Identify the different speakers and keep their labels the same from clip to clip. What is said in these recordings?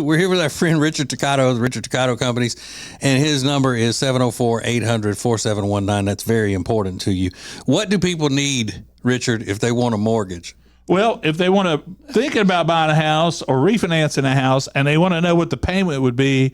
Speaker 1: We're here with our friend Richard Toccato of the Richard Toccato Companies, and his number is 704-800-4719. That's very important to you. What do people need, Richard, if they want a mortgage?
Speaker 2: Well, if they want to thinking about buying a house or refinancing a house, and they want to know what the payment would be,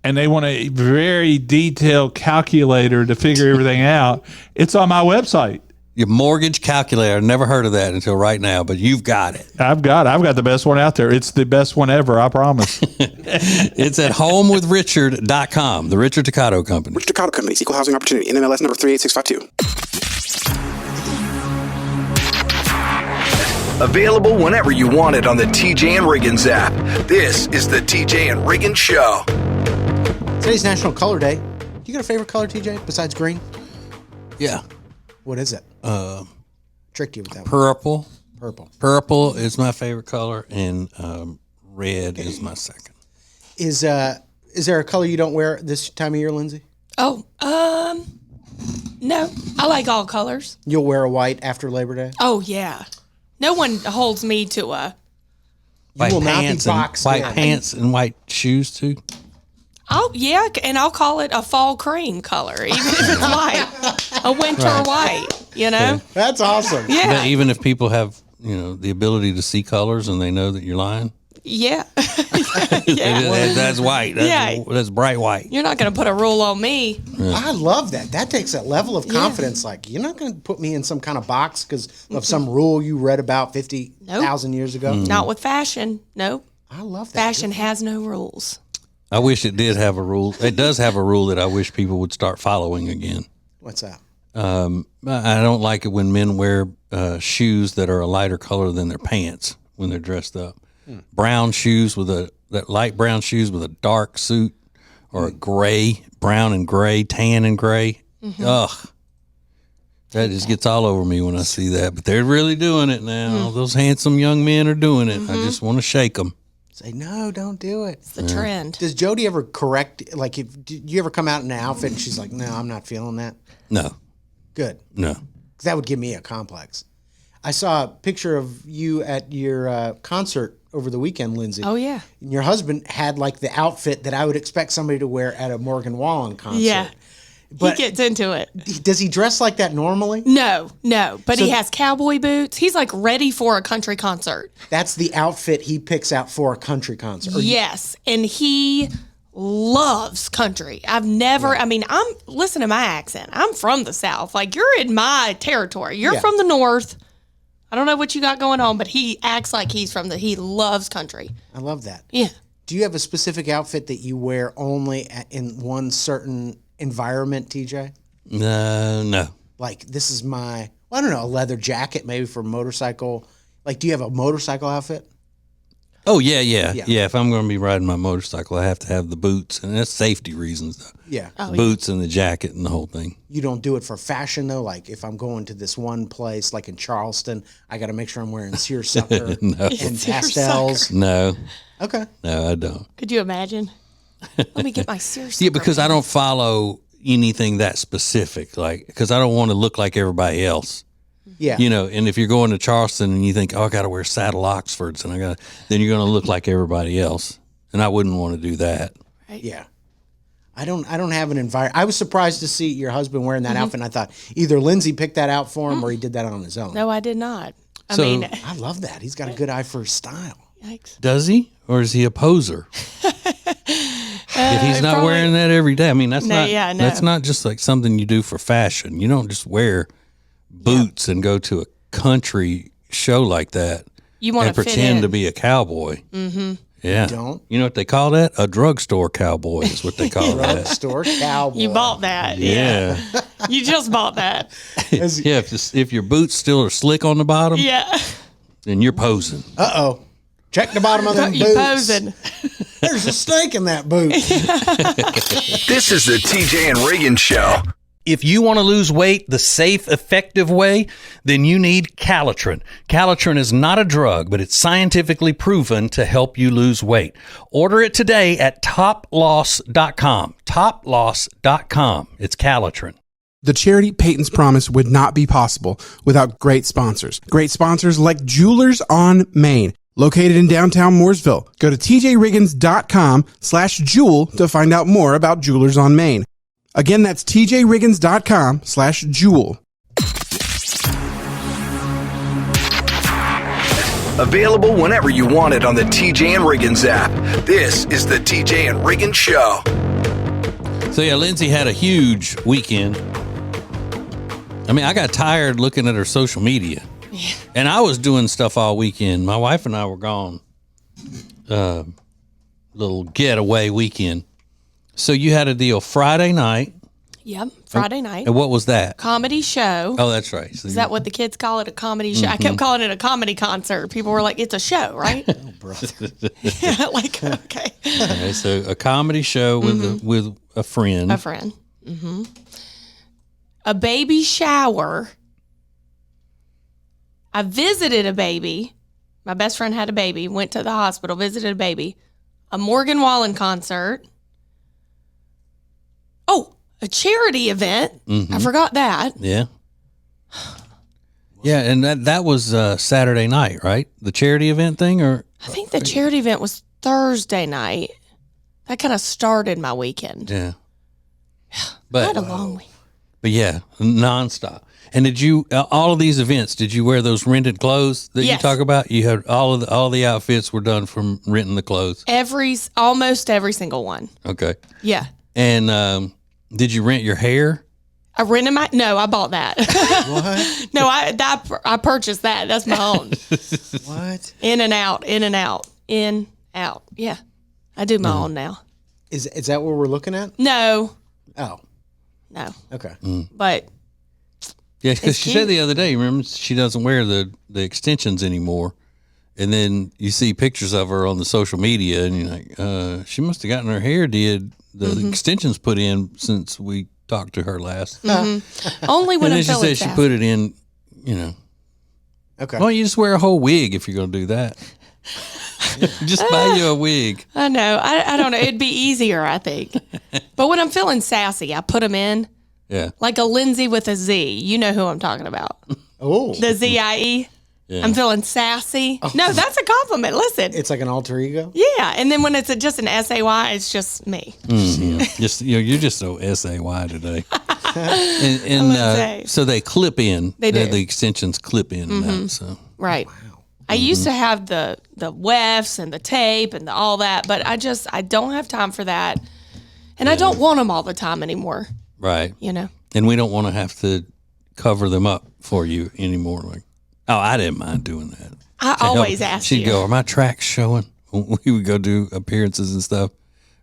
Speaker 2: and they want a very detailed calculator to figure everything out, it's on my website.
Speaker 1: Your mortgage calculator. Never heard of that until right now, but you've got it.
Speaker 2: I've got the best one out there. It's the best one ever, I promise.
Speaker 1: It's at homewithrichard.com, the Richard Toccato Company.
Speaker 3: Richard Toccato Companies, Equal Housing Opportunity, NMLS number 38652.
Speaker 4: Available whenever you want it on the TJ and Riggins app. This is the TJ and Riggins Show.
Speaker 5: Today's National Color Day. You got a favorite color, TJ, besides green?
Speaker 1: Yeah.
Speaker 5: What is it? Tricked you with that
Speaker 1: Purple.
Speaker 5: one. Purple.
Speaker 1: Purple is my favorite color, and red is my second.
Speaker 5: Is there a color you don't wear this time of year, Lindsay?
Speaker 6: Oh, no. I like all colors.
Speaker 5: You'll wear a white after Labor Day?
Speaker 6: Oh, yeah. No one holds me to a...
Speaker 1: White
Speaker 5: will not be
Speaker 1: pants
Speaker 5: boxed
Speaker 1: and
Speaker 5: in.
Speaker 1: white pants and white shoes too.
Speaker 6: Oh, yeah, and I'll call it a fall cream color, even if it's white. A winter white, you know?
Speaker 5: That's awesome.
Speaker 6: Yeah.
Speaker 1: But even if people have, the ability to see colors and they know that you're lying.
Speaker 6: Yeah.
Speaker 1: That's white. That's bright white.
Speaker 6: You're not going to put a rule on me.
Speaker 5: I love that. That takes that level of confidence. Like, you're not going to put me in some kind of box because of some rule you read about 50,000 years ago.
Speaker 6: Not with fashion. Nope.
Speaker 5: I love that.
Speaker 6: Fashion has no rules.
Speaker 1: I wish it did have a rule. It does have a rule that I wish people would start following again.
Speaker 5: What's that?
Speaker 1: I don't like it when men wear shoes that are a lighter color than their pants when they're dressed up. Brown shoes that light brown shoes with a dark suit, or a gray, brown and gray, tan and gray. Ugh. That just gets all over me when I see that. But they're really doing it now. Those handsome young men are doing it. I just want to shake them.
Speaker 5: Say, no, don't do it.
Speaker 6: It's the trend.
Speaker 5: Does Jody ever correct, like, did you ever come out in an outfit and she's like, no, I'm not feeling that?
Speaker 1: No.
Speaker 5: Good.
Speaker 1: No.
Speaker 5: 'Cause that would give me a complex. I saw a picture of you at your concert over the weekend, Lindsay.
Speaker 6: Oh, yeah.
Speaker 5: And your husband had like the outfit that I would expect somebody to wear at a Morgan Wallen concert.
Speaker 6: Yeah.
Speaker 5: But
Speaker 6: he gets into it.
Speaker 5: Does he dress like that normally?
Speaker 6: No. But he has cowboy boots. He's like ready for a country concert.
Speaker 5: That's the outfit he picks out for a country concert.
Speaker 6: Yes. And he loves country. Listen to my accent. I'm from the South. Like, you're in my territory. You're from the North. I don't know what you got going on, but he acts like he loves country.
Speaker 5: I love that.
Speaker 6: Yeah.
Speaker 5: Do you have a specific outfit that you wear only in one certain environment, TJ?
Speaker 1: No.
Speaker 5: Like, this is a leather jacket maybe for a motorcycle. Like, do you have a motorcycle outfit?
Speaker 1: Oh, yeah. If I'm going to be riding my motorcycle, I have to have the boots, and that's safety reasons, though.
Speaker 5: Yeah.
Speaker 1: Boots and the jacket and the whole thing.
Speaker 5: You don't do it for fashion, though? Like, if I'm going to this one place, like in Charleston, I got to make sure I'm wearing seersucker and pastels.
Speaker 1: No.
Speaker 5: Okay.
Speaker 1: No, I don't.
Speaker 6: Could you imagine? Let me get my seersucker.
Speaker 1: Yeah, because I don't follow anything that specific, like, because I don't want to look like everybody else.
Speaker 5: Yeah.
Speaker 1: And if you're going to Charleston and you think, I got to wear saddle Oxfords, and then you're going to look like everybody else. And I wouldn't want to do that.
Speaker 6: Right.
Speaker 5: Yeah. I don't have an environment. I was surprised to see your husband wearing that outfit, and I thought either Lindsay picked that out for him or he did that on his own.
Speaker 6: No, I did not.
Speaker 5: I love that. He's got a good eye for style.
Speaker 6: Yikes.
Speaker 1: Does he? Or is he a poser? If he's not wearing that every day, that's not just like something you do for fashion. You don't just wear boots and go to a country show like that.
Speaker 6: You want to
Speaker 1: pretend to be a cowboy. Mm-hmm. Yeah.
Speaker 5: Don't.
Speaker 1: You know what they call that? A drugstore cowboy is what they call that.
Speaker 5: Drugstore cowboy.
Speaker 6: You bought that.
Speaker 1: Yeah.
Speaker 6: You just bought that.
Speaker 1: Yeah. If your boots still are slick on the bottom,
Speaker 6: Yeah.
Speaker 1: then you're posing.
Speaker 5: Uh-oh. Check the bottom of them boots.
Speaker 6: You posing.
Speaker 5: There's a snake in that boot.
Speaker 4: This is the TJ and Riggins Show.
Speaker 1: If you want to lose weight the safe, effective way, then you need Calotren. Calotren is not a drug, but it's scientifically proven to help you lose weight. Order it today at toploss.com. Toploss.com. It's Calotren.
Speaker 7: The charity Peyton's Promise would not be possible without great sponsors. Great sponsors like Jewelers on Main. located in downtown Mooresville. Go to tjriggins.com/jewel to find out more about Jewelers on Main. Again, that's tjriggins.com/jewel.
Speaker 4: Available whenever you want it on the TJ and Riggins app. This is the TJ and Riggins Show.
Speaker 1: So yeah, Lindsay had a huge weekend. I mean, I got tired looking at her social media. Yeah. And I was doing stuff all weekend. My wife and I were gone. Little getaway weekend. So you had a deal Friday night.
Speaker 6: Yep, Friday night.
Speaker 1: And what was that?
Speaker 6: Comedy show.
Speaker 1: Oh, that's right. So
Speaker 6: is that what the kids call it, a comedy show? I kept calling it a comedy concert. People were like, it's a show, right?
Speaker 5: Oh, brother.
Speaker 6: Yeah, like, okay.
Speaker 1: Okay, so a comedy show with a friend.
Speaker 6: A friend. A baby shower. I visited a baby. My best friend had a baby. Went to the hospital, visited a baby. A Morgan Wallen concert. Oh, a charity event. I forgot that.
Speaker 1: Yeah. Yeah, and that was Saturday night, right? The charity event thing, or
Speaker 6: I think the charity event was Thursday night. That kind of started my weekend.
Speaker 1: yeah.
Speaker 6: I
Speaker 1: But
Speaker 6: had a long week.
Speaker 1: But yeah, nonstop. And did you all of these events? Did you wear those rented clothes that
Speaker 6: Yes.
Speaker 1: you talk about? You had all the outfits were done from renting the clothes.
Speaker 6: Almost every single one.
Speaker 1: Okay.
Speaker 6: Yeah.
Speaker 1: And did you rent your hair?
Speaker 6: I rented no, I bought that.
Speaker 5: What?
Speaker 6: No, I purchased that. That's my own.
Speaker 5: What?
Speaker 6: In and out. Yeah. I do my own now.
Speaker 5: Is that what we're looking at?
Speaker 6: No.
Speaker 5: Oh,
Speaker 6: No.
Speaker 5: okay.
Speaker 6: But
Speaker 1: Yeah, because
Speaker 6: It's
Speaker 1: she
Speaker 6: cute.
Speaker 1: said the other day, remember, she doesn't wear the extensions anymore. And then you see pictures of her on the social media, and you're like, she must have gotten her hair did the extensions put in since we talked to her last.
Speaker 6: only when
Speaker 1: And
Speaker 6: I'm
Speaker 1: then she
Speaker 6: feeling
Speaker 1: said she
Speaker 6: sassy.
Speaker 1: put it in,
Speaker 5: Okay.
Speaker 1: Why don't you just wear a whole wig if you're going to do that? Just buy you a wig.
Speaker 6: I know. I don't know. It'd be easier, I think. But when I'm feeling sassy, I put them in
Speaker 1: Yeah.
Speaker 6: like a Lindsay with a Z. You know who I'm talking about.
Speaker 5: Oh,
Speaker 6: The ZIE.
Speaker 1: Yeah.
Speaker 6: I'm feeling sassy. No, that's a compliment. Listen.
Speaker 5: it's like an alter ego.
Speaker 6: Yeah. And then when it's just an SAY, it's just me.
Speaker 1: Just you're just so SAY today. and
Speaker 6: say.
Speaker 1: so they clip in.
Speaker 6: They do.
Speaker 1: The extensions clip in. And that, so
Speaker 6: Right. I used to have the wefts and the tape and all that, but I don't have time for that. And I don't want them all the time anymore,
Speaker 1: right.
Speaker 6: you know.
Speaker 1: And we don't want to have to cover them up for you anymore. Like, oh, I didn't mind doing that.
Speaker 6: I always ask
Speaker 1: She'd
Speaker 6: you.
Speaker 1: go, "Are my tracks showing?" When we would go do appearances and stuff.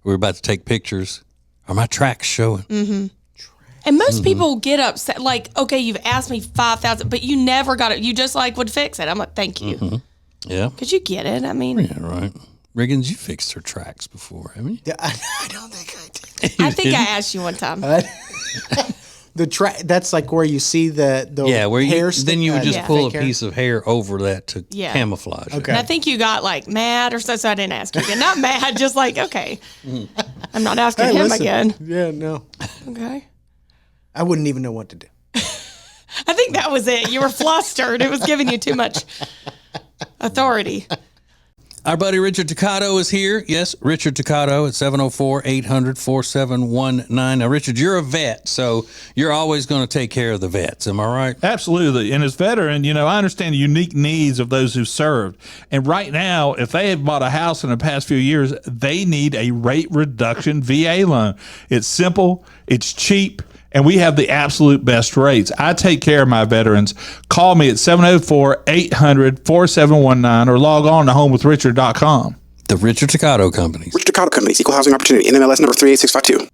Speaker 1: We were about to take pictures. Are my tracks showing?
Speaker 6: And most people get upset, like, okay, you've asked me 5,000, but you never got it. You just would fix it. I'm like, thank you.
Speaker 1: Yeah.
Speaker 6: Because you get it. I mean,
Speaker 1: Yeah, right. Riggins, you fixed her tracks before, haven't you?
Speaker 5: Yeah, I don't think I did.
Speaker 6: I think I asked you one time.
Speaker 5: That's like where you see the
Speaker 1: Yeah, where
Speaker 5: hair.
Speaker 1: you then you would just
Speaker 6: Yeah.
Speaker 1: pull a
Speaker 5: fake hair.
Speaker 1: piece of hair over that to
Speaker 6: Yeah.
Speaker 1: camouflage it.
Speaker 5: Okay.
Speaker 6: And I think you got mad or so I didn't ask you again. Not mad, just okay. I'm not asking
Speaker 5: Hey,
Speaker 6: him
Speaker 5: listen.
Speaker 6: again.
Speaker 5: Yeah, no,
Speaker 6: Okay.
Speaker 5: I wouldn't even know what to do.
Speaker 6: I think that was it. You were flustered. It was giving you too much authority.
Speaker 1: Our buddy Richard Toccato is here. Yes, Richard Toccato at 704-800-4719. Now, Richard, you're a vet, so you're always going to take care of the vets. Am I right?
Speaker 2: Absolutely. And as veteran, I understand the unique needs of those who served. And right now, if they have bought a house in the past few years, they need a rate reduction VA loan. It's simple, it's cheap, and we have the absolute best rates. I take care of my veterans. Call me at 704-800-4719 or log on to homewithrichard.com.
Speaker 1: The Richard Toccato Companies.
Speaker 3: Richard Toccato Companies, Equal Housing Opportunity, NMLS number 38652.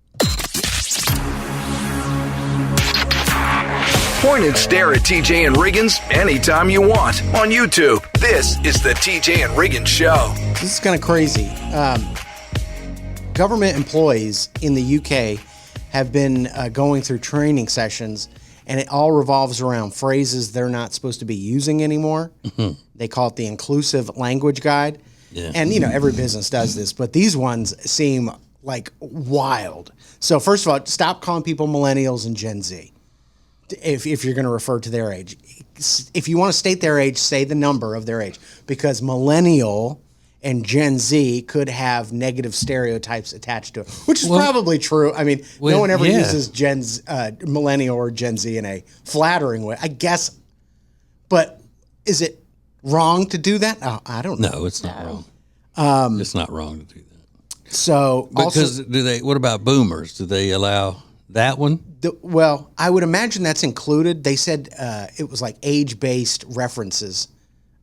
Speaker 4: Point and stare at TJ and Riggins anytime you want on YouTube. This is the TJ and Riggins Show.
Speaker 5: This is kind of crazy. Government employees in the UK have been going through training sessions, and it all revolves around phrases they're not supposed to be using anymore. They call it the inclusive language guide.
Speaker 1: Yeah.
Speaker 5: And, every business does this, but these ones seem like wild. So first of all, stop calling people millennials and Gen Z. if you're going to refer to their age. If you want to state their age, say the number of their age, because millennial and Gen Z could have negative stereotypes attached to it, which is probably true. I mean, no one ever uses millennial or Gen Z in a flattering way, I guess. But is it wrong to do that? Oh, I don't know.
Speaker 1: No, it's not wrong. It's not wrong to do that.
Speaker 5: So,
Speaker 1: because what about boomers? Do they allow that one?
Speaker 5: Well, I would imagine that's included. They said it was like age-based references,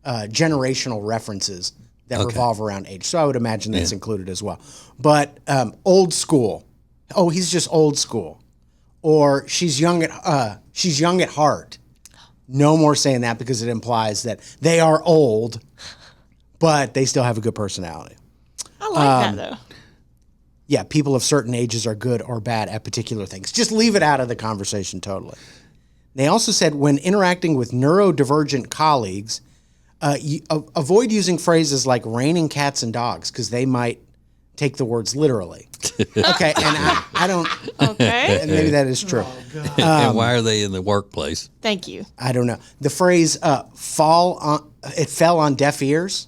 Speaker 5: generational references that revolve around age. So I would imagine that's included as well. But old school. Oh, he's just old school. Or she's young at heart. No more saying that, because it implies that they are old, but they still have a good personality.
Speaker 6: I like that, though.
Speaker 5: Yeah, people of certain ages are good or bad at particular things. Just leave it out of the conversation totally. They also said when interacting with neurodivergent colleagues, avoid using phrases like raining cats and dogs, because they might take the words literally. Okay, and I don't...
Speaker 6: Okay.
Speaker 5: And maybe that is true.
Speaker 1: And why are they in the workplace?
Speaker 6: Thank you.
Speaker 5: I don't know. The phrase it fell on deaf ears.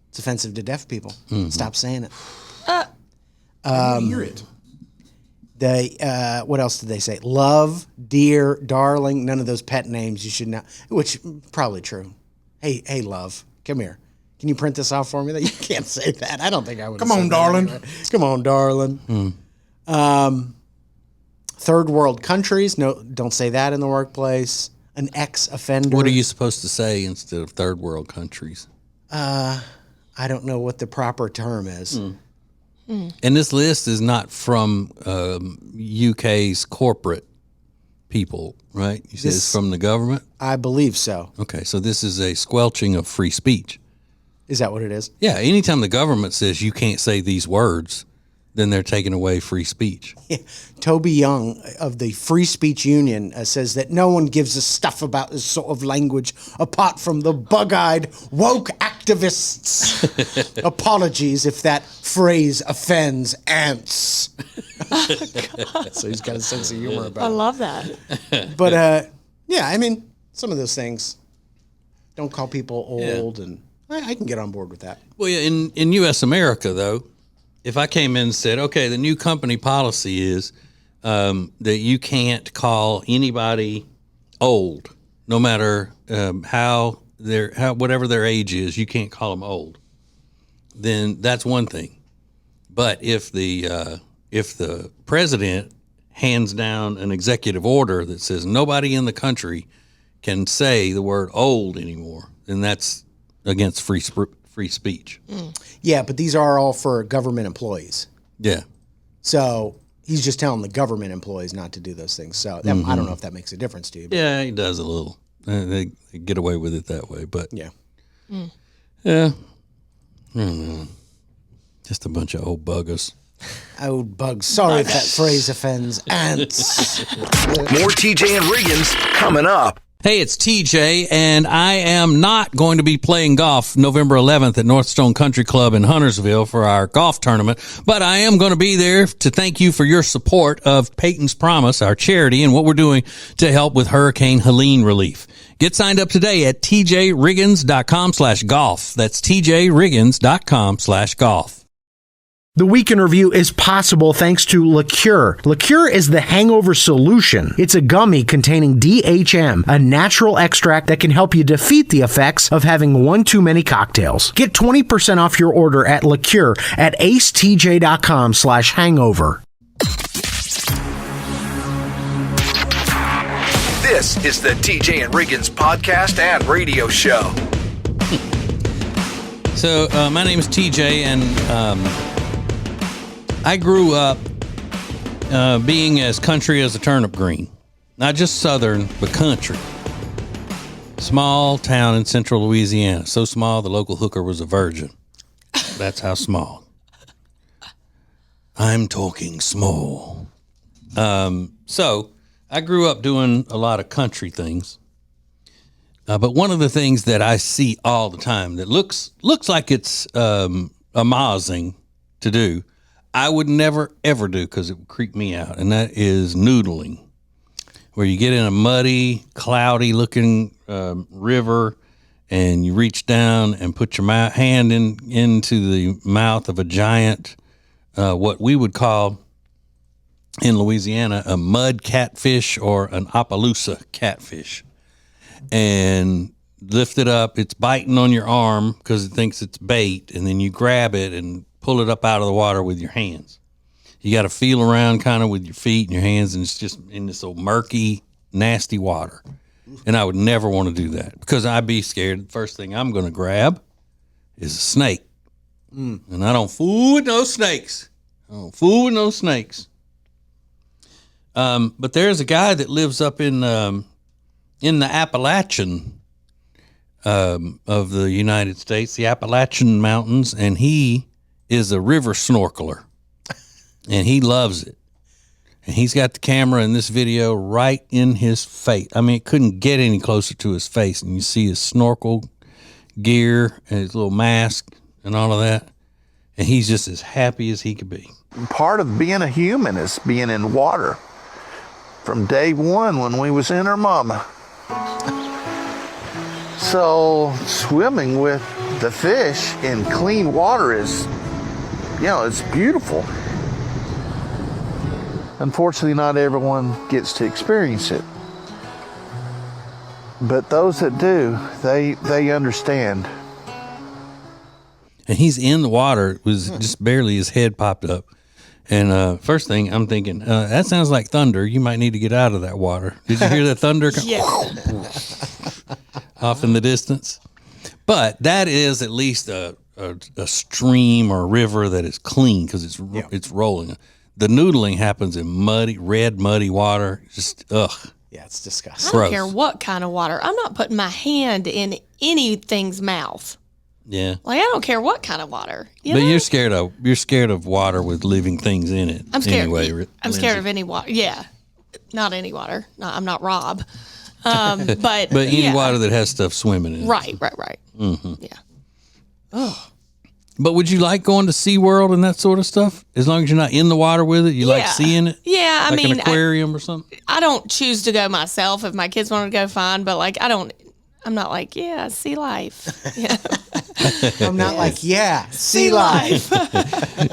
Speaker 5: It's offensive to deaf people. Stop saying it.
Speaker 7: Hear it.
Speaker 5: What else did they say? Love, dear, darling, none of those pet names you should not, which probably true. Hey, love, come here. Can you print this off for me? That you can't say that. I don't think I would.
Speaker 7: Come on, darling.
Speaker 5: Anyway. Come on, darling. Third world countries. No, don't say that in the workplace. An ex-offender.
Speaker 1: What are you supposed to say instead of third world countries?
Speaker 5: I don't know what the proper term is.
Speaker 1: And this list is not from UK's corporate people, right? You said it's from the government?
Speaker 5: I believe so.
Speaker 1: Okay, so this is a squelching of free speech.
Speaker 5: Is that what it is?
Speaker 1: Yeah, anytime the government says you can't say these words, then they're taking away free speech.
Speaker 5: Toby Young of the Free Speech Union says that no one gives a stuff about this sort of language apart from the bug-eyed woke activists. Apologies if that phrase offends ants. So he's got a sense of humor about it.
Speaker 6: I love that.
Speaker 5: But, yeah, I mean, some of those things, don't call people old, and I can get on board with that.
Speaker 1: Well, yeah, in U.S. America, though, if I came in and said, okay, the new company policy is that you can't call anybody old, no matter whatever their age is, you can't call them old, then that's one thing. But if the president hands down an executive order that says nobody in the country can say the word old anymore, then that's against free speech.
Speaker 5: Yeah, but these are all for government employees.
Speaker 1: Yeah.
Speaker 5: So he's just telling the government employees not to do those things. So I don't know if that makes a difference to you. But
Speaker 1: Yeah, he does a little. They get away with it that way, but
Speaker 5: yeah.
Speaker 1: Yeah. I don't know. Just a bunch of old buggers.
Speaker 5: Old bugs. Sorry if that phrase offends ants.
Speaker 4: More TJ and Riggins coming up.
Speaker 1: Hey, it's TJ, and I am not going to be playing golf November 11th at Northstone Country Club in Huntersville for our golf tournament, but I am going to be there to thank you for your support of Peyton's Promise, our charity, and what we're doing to help with Hurricane Helene relief. Get signed up today at tjriggins.com/golf. That's tjriggins.com/golf.
Speaker 7: The Week in Review is possible thanks to Liqueur. Liqueur is the hangover solution. It's a gummy containing DHM, a natural extract that can help you defeat the effects of having one too many cocktails. Get 20% off your order at Liqueur at acetj.com/hangover.
Speaker 4: This is the TJ and Riggins podcast and radio show.
Speaker 1: So, my name is TJ, and I grew up being as country as a turnip green. Not just southern, but country. Small town in central Louisiana. So small, the local hooker was a virgin. That's how small. I'm talking small. So I grew up doing a lot of country things. But one of the things that I see all the time that looks like it's amazing to do, I would never, ever do because it would creep me out, and that is noodling, where you get in a muddy, cloudy looking river, and you reach down and put your hand into the mouth of a giant, what we would call in Louisiana a mud catfish or an Appaloosa catfish, and lift it up. It's biting on your arm because it thinks it's bait, and then you grab it and pull it up out of the water with your hands. You got to feel around kind of with your feet and your hands, and it's just in this old murky, nasty water. And I would never want to do that because I'd be scared. The first thing I'm going to grab is a snake. And I don't fool with no snakes. But there's a guy that lives up in the Appalachian of the United States, the Appalachian Mountains, and he is a river snorkeler. And he loves it. And he's got the camera in this video right in his face. I mean, it couldn't get any closer to his face. And you see his snorkel gear and his little mask and all of that. And he's just as happy as he could be.
Speaker 8: Part of being a human is being in water. From day one when we was in our mama. So swimming with the fish in clean water is, it's beautiful. Unfortunately, not everyone gets to experience it. But those that do, they understand.
Speaker 1: And he's in the water. It was just barely his head popped up. And first thing I'm thinking, that sounds like thunder. You might need to get out of that water. Did you hear that thunder? Off in the distance. But that is at least a stream or river that is clean because it's rolling. The noodling happens in red muddy water. Just ugh.
Speaker 5: Yeah, it's disgusting.
Speaker 6: I don't care what kind of water. I'm not putting my hand in anything's mouth.
Speaker 1: Yeah.
Speaker 6: Like I don't care what kind of water.
Speaker 1: But you're scared of water with living things in it.
Speaker 6: I'm scared.
Speaker 1: Anyway,
Speaker 6: I'm scared of any water. Yeah. Not any water. No, I'm not Rob. But
Speaker 1: any water that has stuff swimming in it.
Speaker 6: Right.
Speaker 1: Mm-hmm.
Speaker 6: Yeah.
Speaker 1: Oh. But would you like going to SeaWorld and that sort of stuff? As long as you're not in the water with it, you like seeing it?
Speaker 6: Yeah,
Speaker 1: like an aquarium or something?
Speaker 6: I don't choose to go myself. If my kids want to go, fine. But I'm not like, sea life. Yeah.
Speaker 5: I'm not like, sea life.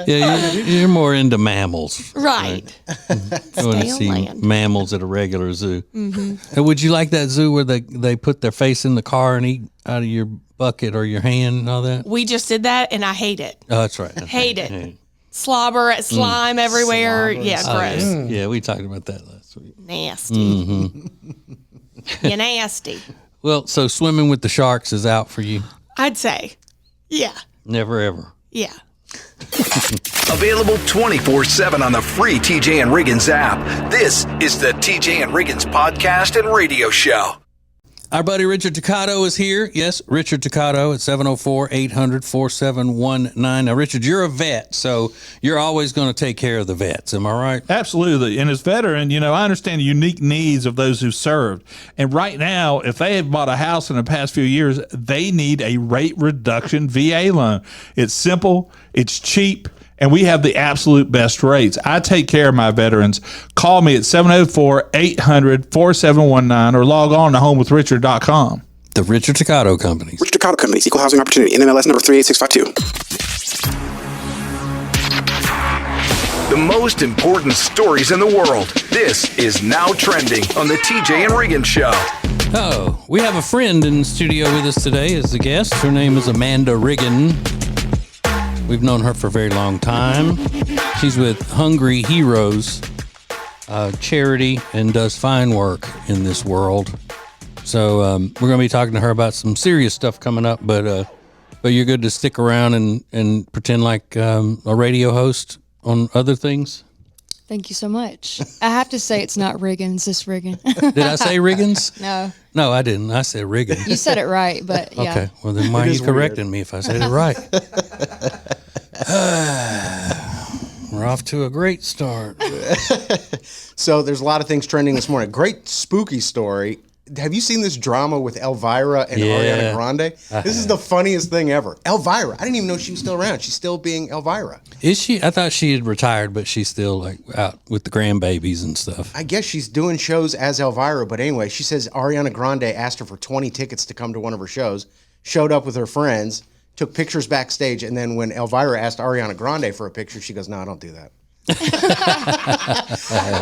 Speaker 1: Yeah, you're more into mammals.
Speaker 6: Right.
Speaker 1: You want to see mammals at a regular zoo. Mm-hmm. And would you like that zoo where they put their face in the car and eat out of your bucket or your hand and all that?
Speaker 6: We just did that, and I hate it.
Speaker 1: Oh, that's right.
Speaker 6: Hate it. Slobber, slime everywhere.
Speaker 5: Slobber.
Speaker 6: Yeah, gross.
Speaker 1: Yeah, we talked about that last week.
Speaker 6: Nasty.
Speaker 1: Mm-hmm.
Speaker 6: You're nasty.
Speaker 1: Well, so swimming with the sharks is out for you?
Speaker 6: I'd say. Yeah.
Speaker 1: Never ever.
Speaker 6: Yeah.
Speaker 4: Available 24/7 on the free TJ and Riggins app. This is the TJ and Riggins podcast and radio show.
Speaker 1: Our buddy Richard Toccato is here. Yes, Richard Toccato at 704-800-4719. Now, Richard, you're a vet, so you're always going to take care of the vets. Am I right?
Speaker 2: Absolutely. And as veteran, I understand the unique needs of those who served. And right now, if they have bought a house in the past few years, they need a rate reduction VA loan. It's simple, it's cheap, and we have the absolute best rates. I take care of my veterans. Call me at 704-800-4719 or log on to homewithrichard.com.
Speaker 1: The Richard Toccato Company.
Speaker 3: Richard Toccato Companies, Equal Housing Opportunity, NMLS number 38652.
Speaker 4: The most important stories in the world. This is Now Trending on the TJ and Riggins Show.
Speaker 1: Oh, we have a friend in the studio with us today as a guest. Her name is Amanda Riggin. We've known her for a very long time. She's with Hungry Heroes charity and does fine work in this world. So we're going to be talking to her about some serious stuff coming up, but you're good to stick around and pretend like a radio host on other things?
Speaker 9: Thank you so much. I have to say it's not Riggins, it's Riggin.
Speaker 1: Did I say Riggins?
Speaker 9: No.
Speaker 1: No, I didn't. I said Riggin.
Speaker 9: You said it right, but yeah.
Speaker 1: Okay. Well, then why are you correcting me if I said it right? We're off to a great start.
Speaker 5: So there's a lot of things trending this morning. Great spooky story. have you seen this drama with Elvira and Ariana Grande? This is the funniest thing ever. Elvira, I didn't even know she was still around. She's still being Elvira.
Speaker 1: Is she? I thought she had retired, but she's still like out with the grandbabies and stuff.
Speaker 5: I guess she's doing shows as Elvira, but anyway, she says Ariana Grande asked her for 20 tickets to come to one of her shows, showed up with her friends, took pictures backstage, and then when Elvira asked Ariana Grande for a picture, she goes, "No, I don't do that."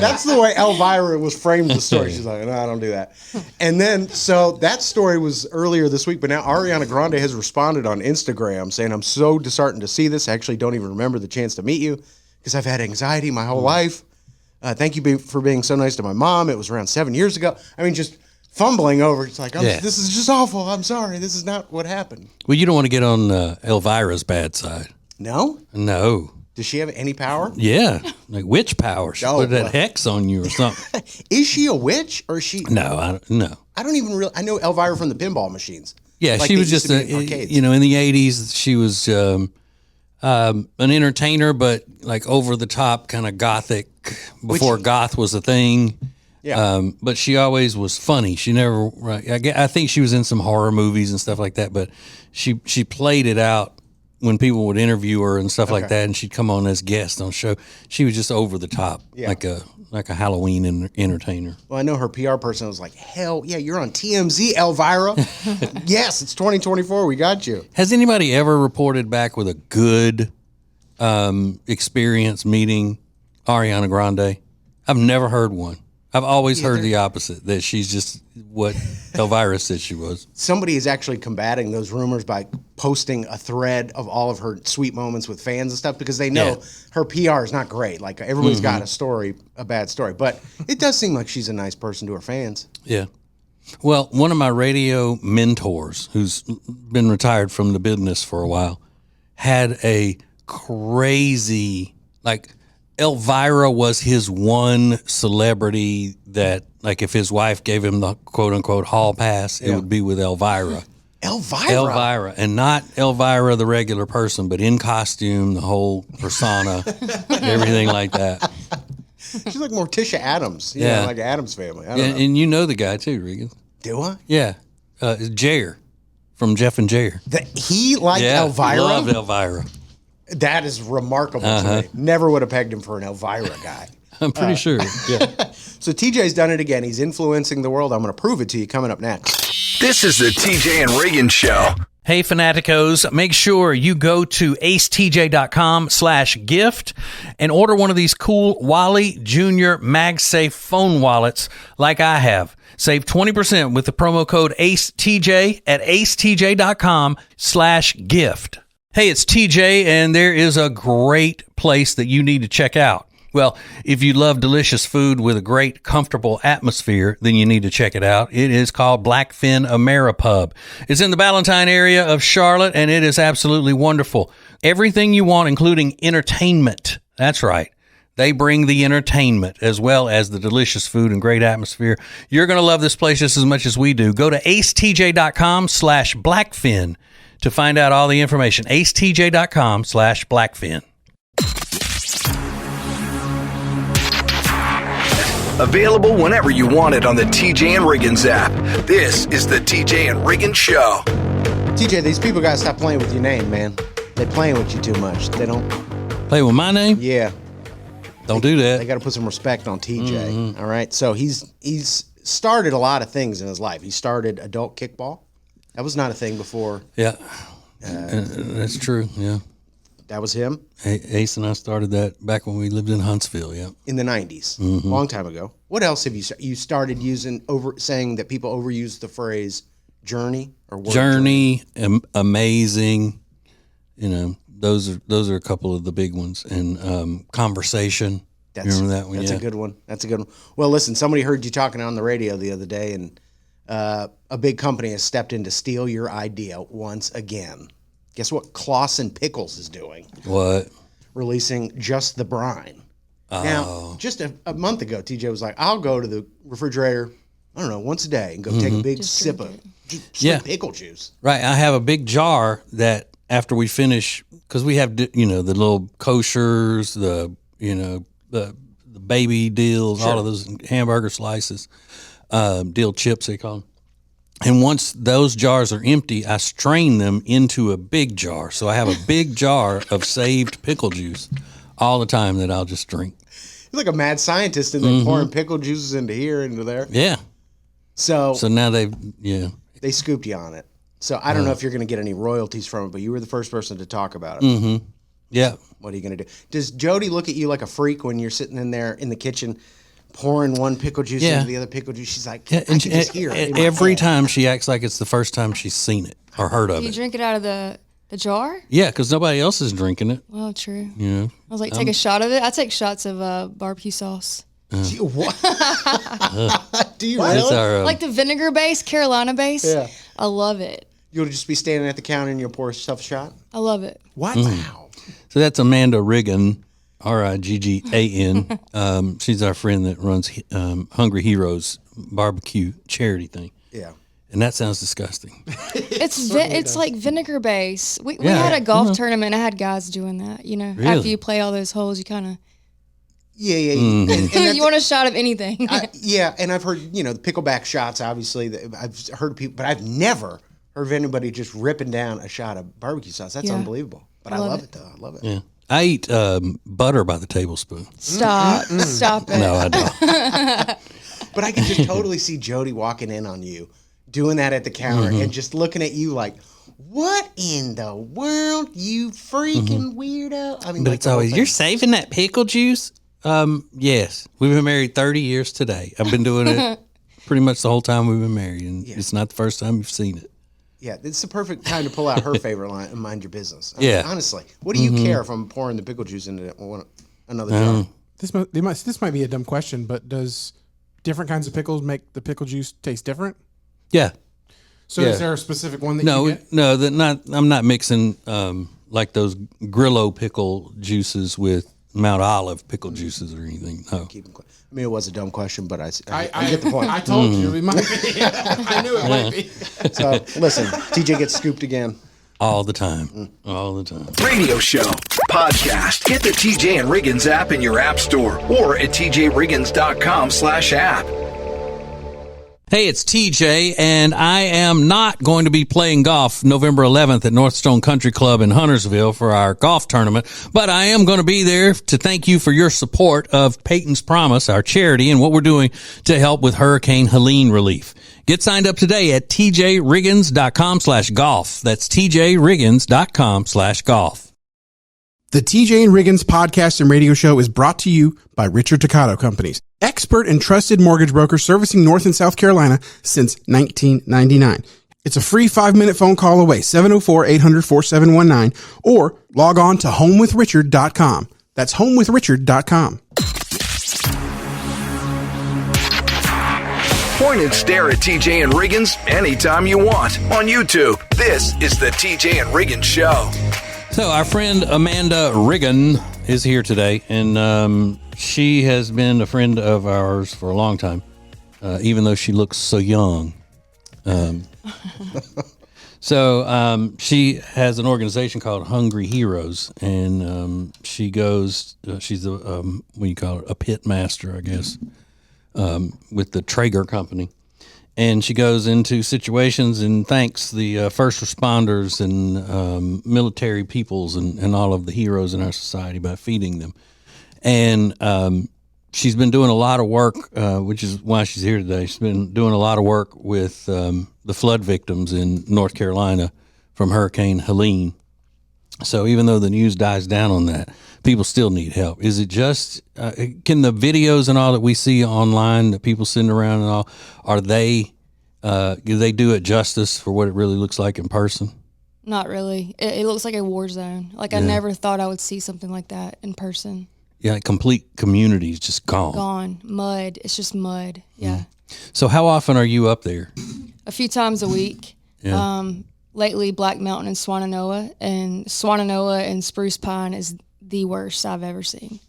Speaker 5: That's the way Elvira was framed the story. She's like, "No, I don't do that." And then, so that story was earlier this week, but now Ariana Grande has responded on Instagram saying, "I'm so disheartened to see this. I actually don't even remember the chance to meet you because I've had anxiety my whole life. Thank you for being so nice to my mom. It was around 7 years ago." I mean, just fumbling over. It's like, this is just awful. I'm sorry. This is not what happened.
Speaker 1: Well, you don't want to get on Elvira's bad side.
Speaker 5: No?
Speaker 1: No.
Speaker 5: Does she have any power?
Speaker 1: Yeah, like witch power. She put that hex on you or something.
Speaker 5: Is she a witch or is she?
Speaker 1: No,
Speaker 5: I don't even really. I know Elvira from the pinball machines.
Speaker 1: Yeah,
Speaker 5: like
Speaker 1: she was just in the 80s. She was an entertainer, but like over the top, kind of gothic. Before goth was a thing. Yeah. But she always was funny. She never. I think she was in some horror movies and stuff like that. But she played it out when people would interview her and stuff like that, and she'd come on as guest on show. She was just over the top, like a Halloween entertainer.
Speaker 5: Well, I know her PR person was like, "Hell yeah, you're on TMZ, Elvira." Yes, it's 2024. We got you.
Speaker 1: Has anybody ever reported back with a good experience meeting Ariana Grande? I've never heard one. I've always heard the opposite, that she's just what Elvira said she was.
Speaker 5: Somebody is actually combating those rumors by posting a thread of all of her sweet moments with fans and stuff because they know her PR is not great. Like everybody's got a bad story. But it does seem like she's a nice person to her fans.
Speaker 1: Yeah. Well, one of my radio mentors, who's been retired from the business for a while, had a crazy, Elvira was his one celebrity that, if his wife gave him the quote-unquote hall pass, it would be with Elvira. Elvira. And not Elvira, the regular person, but in costume, the whole persona, everything like that.
Speaker 5: She's like Morticia Addams, like Addams Family.
Speaker 1: And you know the guy too, Riggins.
Speaker 5: Do I?
Speaker 1: Yeah. Jair from Jeff and Jair.
Speaker 5: He liked Elvira?
Speaker 1: Loved Elvira.
Speaker 5: That is remarkable to me. Never would have pegged him for an Elvira guy.
Speaker 1: I'm pretty sure. Yeah.
Speaker 5: So TJ's done it again. He's influencing the world. I'm going to prove it to you coming up next.
Speaker 4: This is the TJ and Riggins Show.
Speaker 10: Hey, Fanaticos, make sure you go to acetj.com/gift and order one of these cool Wally Jr. MagSafe phone wallets like I have. Save 20% with the promo code ACETJ at acetj.com/gift. Hey, it's TJ, and there is a great place that you need to check out. Well, if you love delicious food with a great, comfortable atmosphere, then you need to check it out. It is called Blackfin Ameripub. It's in the Ballantyne area of Charlotte, and it is absolutely wonderful. Everything you want, including entertainment. That's right. They bring the entertainment as well as the delicious food and great atmosphere. You're going to love this place just as much as we do. Go to acetj.com/blackfin to find out all the information. acetj.com/blackfin.
Speaker 4: Available whenever you want it on the TJ and Riggins app. This is the TJ and Riggins Show.
Speaker 5: TJ, these people got to stop playing with your name, man. They're playing with you too much. They don't...
Speaker 1: Play with my name?
Speaker 5: Yeah.
Speaker 1: Don't do that.
Speaker 5: They got to put some respect on TJ. All right? So he's started a lot of things in his life. He started adult kickball. That was not a thing before.
Speaker 1: Yeah. That's true, yeah.
Speaker 5: That was him?
Speaker 1: Ace and I started that back when we lived in Huntsville, yeah.
Speaker 5: In the 90s, long time ago. What else have you started using, saying that people overuse the phrase journey or word
Speaker 1: journey? Amazing. Those are a couple of the big ones. And conversation. Remember that one?
Speaker 5: That's a good one. That's a good one. Well, listen, somebody heard you talking on the radio the other day, and a big company has stepped in to steal your idea once again. Guess what Clausen Pickles is doing?
Speaker 1: What?
Speaker 5: Releasing Just the Brine. Oh. Now, just a month ago, TJ was like, I'll go to the refrigerator, I don't know, once a day and go take a big sip of pickle juice.
Speaker 1: Right. I have a big jar that after we finish, because we have, the little koshers, the baby deals, all of those hamburger slices. dill chips, they call them. And once those jars are empty, I strain them into a big jar. So I have a big jar of saved pickle juice all the time that I'll just drink.
Speaker 5: You're like a mad scientist and then pouring pickle juices into here, into there.
Speaker 1: Yeah.
Speaker 5: So
Speaker 1: now they
Speaker 5: scooped you on it. So I don't know if you're going to get any royalties from it, but you were the first person to talk about it.
Speaker 1: Yeah.
Speaker 5: What are you going to do? Does Jody look at you like a freak when you're sitting in there in the kitchen pouring one pickle juice into the other pickle juice? She's like, I can just hear it.
Speaker 1: Every time she acts like it's the first time she's seen it or heard of
Speaker 9: Do you
Speaker 1: it.
Speaker 9: drink it out of the jar?
Speaker 1: Yeah, because nobody else is drinking it.
Speaker 9: Well, true.
Speaker 1: Yeah.
Speaker 9: I was like, take a shot of it. I take shots of barbecue sauce.
Speaker 5: What? Do you
Speaker 1: It's
Speaker 5: really?
Speaker 1: our,
Speaker 9: Like the vinegar base, Carolina base.
Speaker 5: Yeah.
Speaker 9: I love it.
Speaker 5: You'll just be standing at the counter and you'll pour yourself a shot?
Speaker 9: I love it.
Speaker 5: What? Wow.
Speaker 1: So that's Amanda Riggin, Riggan. She's our friend that runs Hungry Heroes barbecue charity thing.
Speaker 5: Yeah.
Speaker 1: And that sounds disgusting.
Speaker 9: It's like vinegar base. We had a golf tournament. I had guys doing that. You know,
Speaker 1: Really?
Speaker 9: after you play all those holes, you kind of
Speaker 5: Yeah. And
Speaker 9: you want a shot of anything.
Speaker 5: yeah, and I've heard, the pickleback shots, obviously. I've heard people, but I've never heard of anybody just ripping down a shot of barbecue sauce. That's unbelievable. But I love it, though. I love it.
Speaker 1: Yeah. I eat butter by the tablespoon.
Speaker 9: Stop it.
Speaker 1: No, I don't.
Speaker 5: But I can just totally see Jody walking in on you, doing that at the counter, and just looking at you like, what in the world, you freaking weirdo? I mean,
Speaker 1: But it's always, you're saving that pickle juice? Yes. We've been married 30 years today. I've been doing it pretty much the whole time we've been married, and it's not the first time you've seen it.
Speaker 5: Yeah, it's the perfect time to pull out her favorite line and mind your business. I
Speaker 1: Yeah.
Speaker 5: mean, honestly, what do you care if I'm pouring the pickle juice into another jar?
Speaker 11: This might be a dumb question, but does different kinds of pickles make the pickle juice taste different?
Speaker 1: Yeah.
Speaker 11: So is there a specific one that you get?
Speaker 1: No, I'm not mixing like those Grillo pickle juices with Mount Olive pickle juices or anything. No.
Speaker 5: I mean, it was a dumb question, but I get the point.
Speaker 11: I told you it might be. I knew it might be.
Speaker 5: So, listen, TJ gets scooped again.
Speaker 1: All the time. All the time.
Speaker 4: Radio show, podcast. Get the TJ and Riggins app in your app store or at tjriggins.com/app.
Speaker 1: Hey, it's TJ, and I am not going to be playing golf November 11th at Northstone Country Club in Huntersville for our golf tournament, but I am going to be there to thank you for your support of Peyton's Promise, our charity, and what we're doing to help with Hurricane Helene relief. Get signed up today at tjriggins.com/golf. That's tjriggins.com/golf.
Speaker 3: The TJ and Riggins podcast and radio show is brought to you by Richard Toccato Companies, expert and trusted mortgage broker servicing North and South Carolina since 1999. It's a free 5-minute phone call away, 704-800-4719, or log on to homewithrichard.com. That's homewithrichard.com.
Speaker 4: Point and stare at TJ and Riggins anytime you want on YouTube. This is the TJ and Riggins Show.
Speaker 1: So our friend Amanda Riggin is here today, and she has been a friend of ours for a long time, even though she looks so young. So she has an organization called Hungry Heroes, and she goes. She's a what do you call it? A pit master, I guess, with the Traeger company. And she goes into situations and thanks the first responders and military peoples and all of the heroes in our society by feeding them. And she's been doing a lot of work, which is why she's here today. She's been doing a lot of work with the flood victims in North Carolina from Hurricane Helene. So even though the news dies down on that, people still need help. Is it just, can the videos and all that we see online that people sitting around and all, do they do it justice for what it really looks like in person?
Speaker 9: Not really. It looks like a war zone. Like I never thought I would see something like that in person.
Speaker 1: Yeah, complete communities just gone.
Speaker 9: Gone. Mud. It's just mud. Yeah.
Speaker 1: So how often are you up there?
Speaker 9: A few times a week.
Speaker 1: Yeah.
Speaker 9: Lately, Black Mountain and Swannanoa. And Swannanoa and Spruce Pine is the worst I've ever seen.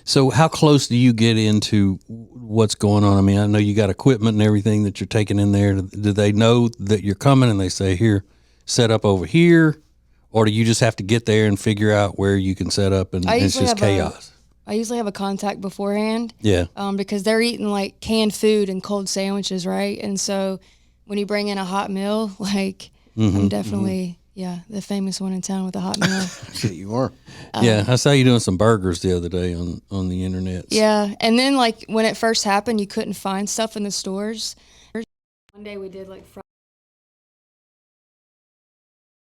Speaker 1: So how close do you get into what's going on? I mean, I know you got equipment and everything that you're taking in there. Do they know that you're coming and they say, here, set up over here? Or do you just have to get there and figure out where you can set up and it's just chaos?
Speaker 9: I usually have a contact beforehand.
Speaker 1: Yeah.
Speaker 9: Because they're eating like canned food and cold sandwiches, right? And so when you bring in a hot meal, like I'm definitely the famous one in town with a hot meal.
Speaker 5: Shit, you are.
Speaker 1: Yeah, I saw you doing some burgers the other day on the internet.
Speaker 9: Yeah, and then like when it first happened, you couldn't find stuff in the stores. One day we did like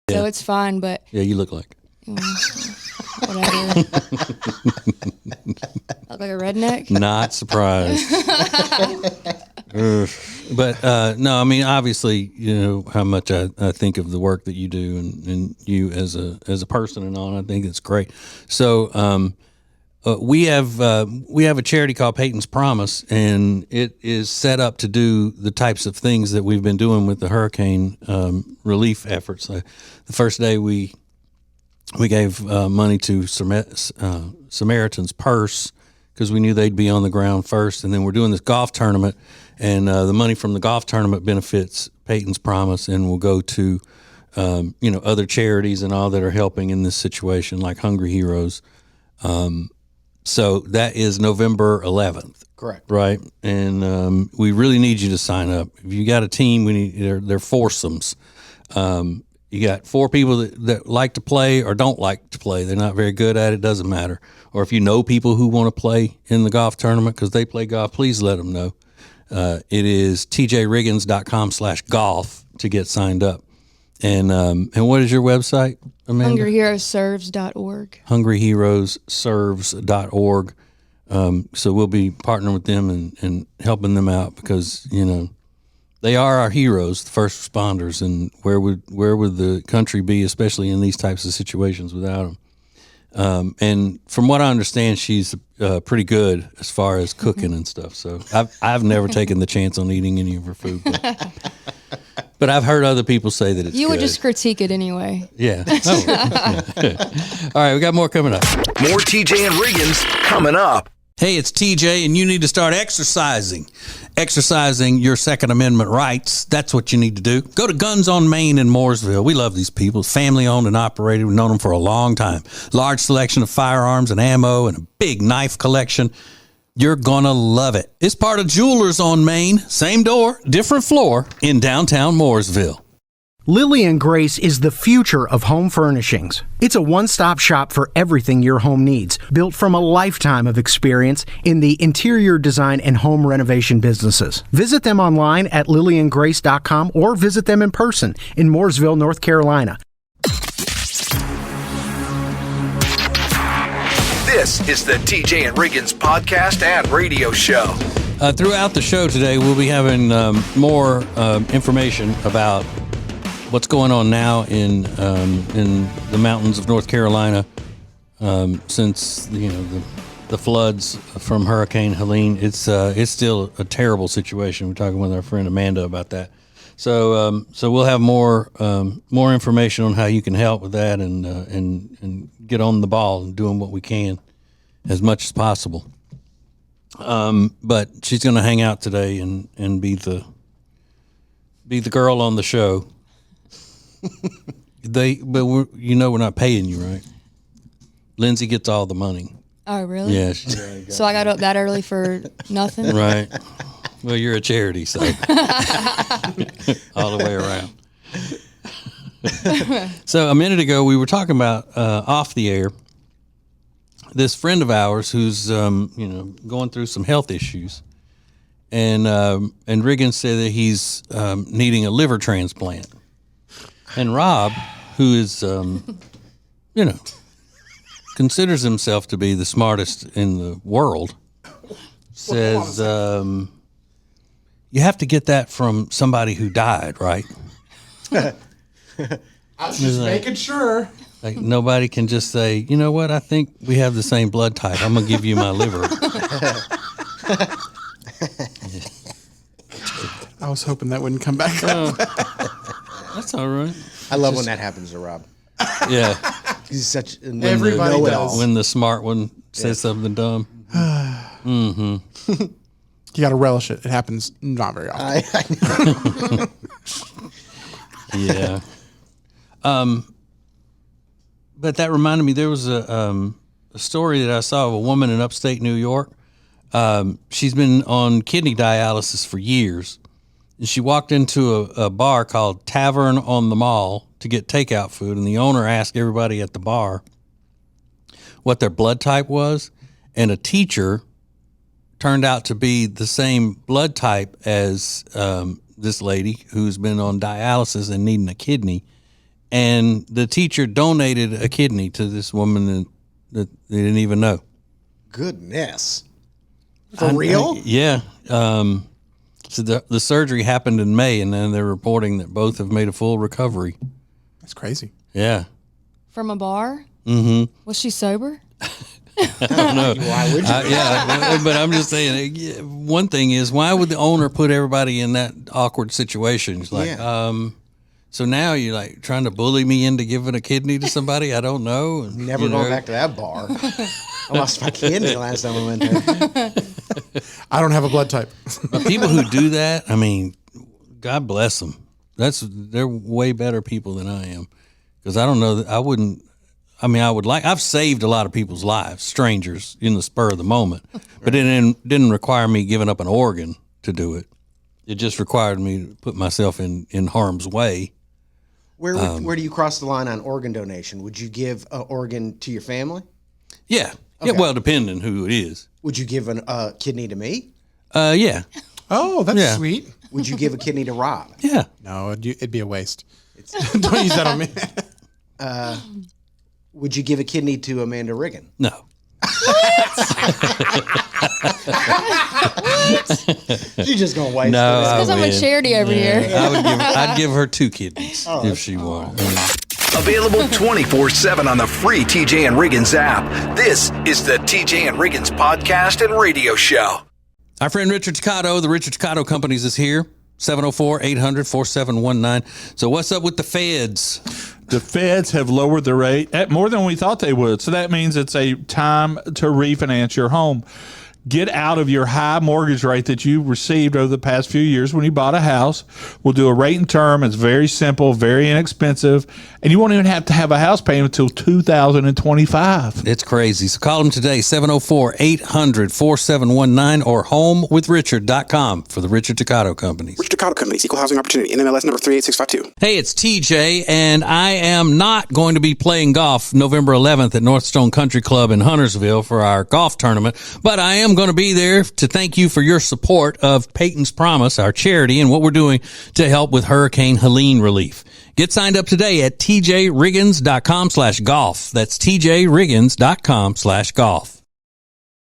Speaker 9: so it's fine, but
Speaker 1: Yeah, you look like
Speaker 9: whatever. Look like a redneck.
Speaker 1: not surprised. But no, I mean, obviously, you know how much I think of the work that you do and you as a person and all. And I think it's great. So we have a charity called Peyton's Promise, and it is set up to do the types of things that we've been doing with the hurricane relief efforts. The first day we gave money to Samaritan's Purse because we knew they'd be on the ground first, and then we're doing this golf tournament, and the money from the golf tournament benefits Peyton's Promise and will go to other charities and all that are helping in this situation, like Hungry Heroes. So that is November 11th.
Speaker 5: Correct.
Speaker 1: Right, and we really need you to sign up. If you got a team, they're foursomes. You got 4 people that like to play or don't like to play. They're not very good at it. Doesn't matter. Or if you know people who want to play in the golf tournament because they play golf, please let them know. It is tjriggins.com/golf to get signed up. And what is your website, Amanda?
Speaker 9: HungryHeroesServes.org.
Speaker 1: HungryHeroesServes.org. So we'll be partnering with them and helping them out because, they are our heroes, the first responders, and where would the country be, especially in these types of situations, without them? And from what I understand, she's pretty good as far as cooking and stuff. So I've never taken the chance on eating any of her food, but I've heard other people say that it's
Speaker 9: You would
Speaker 1: good.
Speaker 9: just critique it anyway.
Speaker 1: Yeah. Oh. Yeah. All right, we got more coming up.
Speaker 4: More TJ and Riggins coming up.
Speaker 1: Hey, it's TJ, and you need to start exercising. Exercising your Second Amendment rights. That's what you need to do. Go to Guns on Main in Mooresville. We love these people. Family owned and operated. We've known them for a long time. Large selection of firearms and ammo and a big knife collection. You're going to love it. It's part of Jewelers on Main. Same door, different floor in downtown Mooresville.
Speaker 7: Lily and Grace is the future of home furnishings. It's a one-stop shop for everything your home needs, built from a lifetime of experience in the interior design and home renovation businesses. Visit them online at lilyandgrace.com or visit them in person in Mooresville, North Carolina.
Speaker 4: This is the TJ and Riggins podcast and radio show.
Speaker 1: Throughout the show today, we'll be having more information about what's going on now in the mountains of North Carolina since the floods from Hurricane Helene. It's still a terrible situation. We're talking with our friend Amanda about that. So we'll have more information on how you can help with that and get on the ball and doing what we can as much as possible. But she's going to hang out today and be the girl on the show. But we're not paying you, right? Lindsay gets all the money.
Speaker 9: Oh, really?
Speaker 1: Yeah.
Speaker 9: So I got up that early for nothing?
Speaker 1: Right. Well, you're a charity, so all the way around. So a minute ago, we were talking about off the air. This friend of ours who's going through some health issues, and Riggins said that he's needing a liver transplant. And Rob, who is, considers himself to be the smartest in the world, says, you have to get that from somebody who died, right?
Speaker 11: I was just making sure.
Speaker 1: Like nobody can just say, you know what, I think we have the same blood type. I'm going to give you my liver.
Speaker 11: I was hoping that wouldn't come back up.
Speaker 1: That's all right.
Speaker 5: I love when that happens to Rob.
Speaker 1: Yeah.
Speaker 5: He's such an
Speaker 11: Everybody
Speaker 5: know-it-all.
Speaker 11: does.
Speaker 1: When the smart one says something dumb.
Speaker 11: You got to relish it. It happens not very often.
Speaker 1: Yeah. But that reminded me, there was a story that I saw of a woman in upstate New York. She's been on kidney dialysis for years. And she walked into a bar called Tavern on the Mall to get takeout food. And the owner asked everybody at the bar what their blood type was. And a teacher turned out to be the same blood type as this lady who's been on dialysis and needing a kidney. And the teacher donated a kidney to this woman that they didn't even know.
Speaker 5: Goodness. For real?
Speaker 1: Yeah. So the surgery happened in May, and then they're reporting that both have made a full recovery.
Speaker 11: That's crazy.
Speaker 1: Yeah.
Speaker 9: From a bar?
Speaker 1: Mm-hmm.
Speaker 9: Was she sober?
Speaker 1: I don't know.
Speaker 5: Why would you?
Speaker 1: Yeah, but I'm just saying, one thing is, why would the owner put everybody in that awkward situation? It's like, so now you're like trying to bully me into giving a kidney to somebody I don't know? And,
Speaker 5: Never going back to that bar. I lost my kidney last time I went there.
Speaker 11: I don't have a blood type.
Speaker 1: But people who do that, I mean, God bless them. They're way better people than I am. Because I don't know that I wouldn't. I mean, I've saved a lot of people's lives, strangers, in the spur of the moment. But it didn't require me giving up an organ to do it. It just required me to put myself in harm's way.
Speaker 5: Where do you cross the line on organ donation? Would you give an organ to your family?
Speaker 1: Yeah.
Speaker 5: Okay.
Speaker 1: Yeah, well, depending who it is.
Speaker 5: Would you give a kidney to me?
Speaker 1: Yeah.
Speaker 11: Oh, that's sweet.
Speaker 5: Would you give a kidney to Rob?
Speaker 1: Yeah.
Speaker 11: No, it'd be a waste. Don't use that on me.
Speaker 5: Would you give a kidney to Amanda Riggin?
Speaker 1: No.
Speaker 5: She's just gonna waste
Speaker 1: No,
Speaker 5: it.
Speaker 9: Because I'm a charity over here.
Speaker 1: I'd give her 2 kidneys if she wanted.
Speaker 4: Available 24/7 on the free TJ and Riggins app. This is the TJ and Riggins podcast and radio show.
Speaker 1: Our friend Richard Toccato, the Richard Toccato Companies, is here. 704-800-4719. So what's up with the feds?
Speaker 2: The feds have lowered the rate at more than we thought they would. So that means it's a time to refinance your home. Get out of your high mortgage rate that you received over the past few years when you bought a house. We'll do a rate and term. It's very simple, very inexpensive, and you won't even have to have a house payment until 2025.
Speaker 1: It's crazy. So call them today, 704-800-4719 or homewithrichard.com for the Richard Toccato Companies.
Speaker 3: Richard Toccato Companies, Equal Housing Opportunity, NMLS number 38652.
Speaker 1: Hey, it's TJ, and I am not going to be playing golf November 11th at Northstone Country Club in Huntersville for our golf tournament, but I am going to be there to thank you for your support of Peyton's Promise, our charity, and what we're doing to help with Hurricane Helene relief. Get signed up today at tjriggins.com/golf. That's tjriggins.com/golf.